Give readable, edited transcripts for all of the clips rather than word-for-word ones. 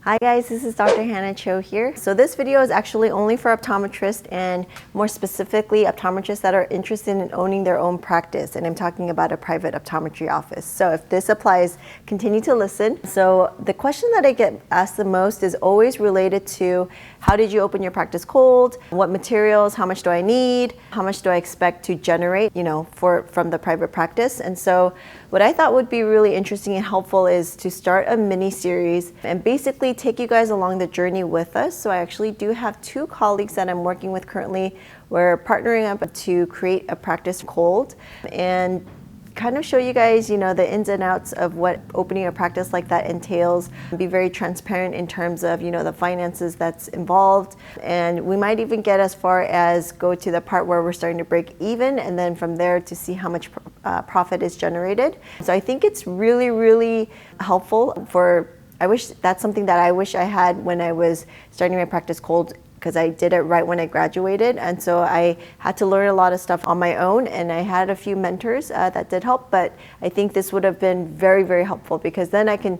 Hi guys, this is Dr. Hannah Cho here. So this video is actually only for optometrists and more specifically optometrists that are interested in owning their own practice. And I'm talking about a private optometry office. So if this applies, continue to listen. So the question that I get asked the most is always related to how did you open your practice cold? What materials? How much do I need? How much do I expect to generate, from the private practice? And so what I thought would be really interesting and helpful is to start a mini series and basically take you guys along the journey with us. So I actually do have two colleagues that I'm working with currently. We're partnering up to create a practice cold and kind of show you guys, the ins and outs of what opening a practice like that entails. Be very transparent in terms of, the finances that's involved. And we might even get as far as go to the part where we're starting to break even, and then from there to see how much profit is generated. So I think it's really, really helpful that's something that I wish I had when I was starting my practice cold, because I did it right when I graduated. And so I had to learn a lot of stuff on my own, and I had a few mentors that did help, but I think this would have been very, very helpful, because then I can,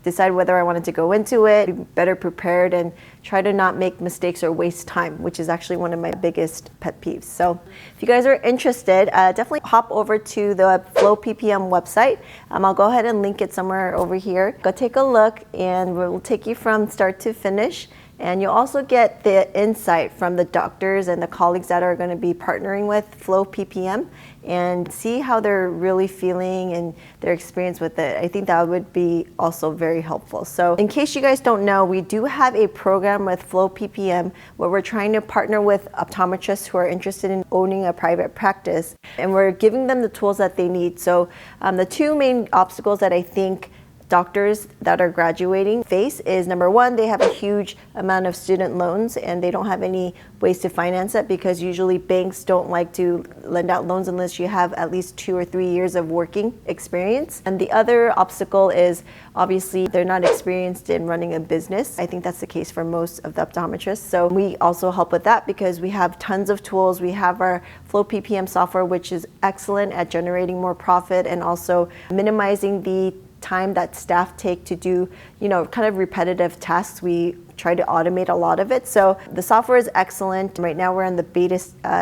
decide whether I wanted to go into it, be better prepared, and try to not make mistakes or waste time, which is actually one of my biggest pet peeves. So if you guys are interested, definitely hop over to the FLOEPPM website. I'll go ahead and link it somewhere over here. Go take a look, and we'll take you from start to finish. And you'll also get the insight from the doctors and the colleagues that are going to be partnering with FLOEPPM and see how they're really feeling and their experience with it. I think that would be also very helpful. So in case you guys don't know, we do have a program with FLOEPPM where we're trying to partner with optometrists who are interested in owning a private practice, and we're giving them the tools that they need. So the two main obstacles that I think doctors that are graduating face is, number one, they have a huge amount of student loans and they don't have any ways to finance it, because usually banks don't like to lend out loans unless you have at least 2 or 3 years of working experience. And the other obstacle is obviously they're not experienced in running a business. I think that's the case for most of the optometrists. So we also help with that because we have tons of tools. We have our FLOEPPM software, which is excellent at generating more profit and also minimizing the time that staff take to do, kind of repetitive tasks. We try to automate a lot of it. So the software is excellent. Right now we're in the beta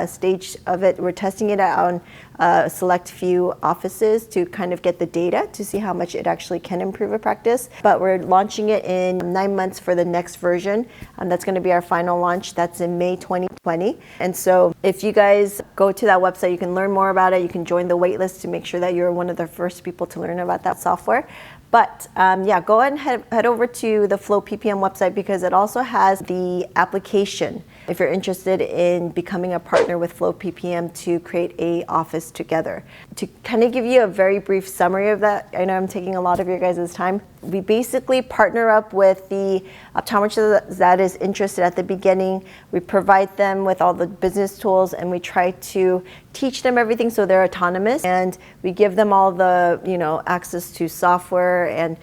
stage of it. We're testing it out on a select few offices to kind of get the data to see how much it actually can improve a practice. But we're launching it in 9 months for the next version. That's going to be our final launch. That's in May 2020. And so if you guys go to that website, you can learn more about it. You can join the waitlist to make sure that you're one of the first people to learn about that software. But go ahead and head over to the FLOEPPM website, because it also has the application if you're interested in becoming a partner with FLOEPPM to create a office together. To kind of give you a very brief summary of that, I know I'm taking a lot of your guys' time. We basically partner up with the optometrist that is interested at the beginning. We provide them with all the business tools, and we try to teach them everything so they're autonomous. And we give them all the, access to software and,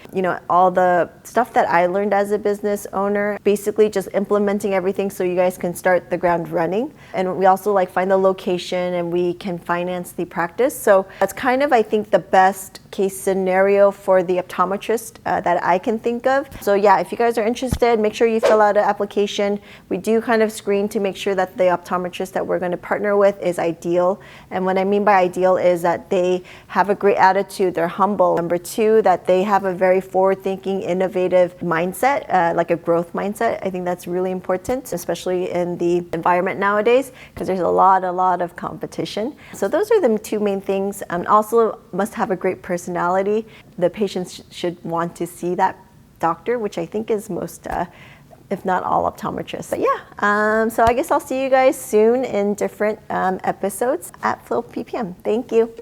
all the stuff that I learned as a business owner. Basically just implementing everything so you guys can start the ground running. And we also find the location, and we can finance the practice. So that's kind of, I think, the best case scenario for the optometrist that I can think of. So yeah, if you guys are interested, make sure you fill out an application. We do kind of screen to make sure that the optometrist that we're going to partner with is ideal. And what I mean by ideal is that they have a great attitude, they're humble. Number two, that they have a very forward-thinking, innovative mindset, like a growth mindset. I think that's really important, especially in the environment nowadays, because there's a lot of competition. So those are the two main things. Also must have a great personality. The patients should want to see that doctor, which I think is most, if not all, optometrists. But yeah, so I guess I'll see you guys soon in different episodes at FLOEPPM. Thank you.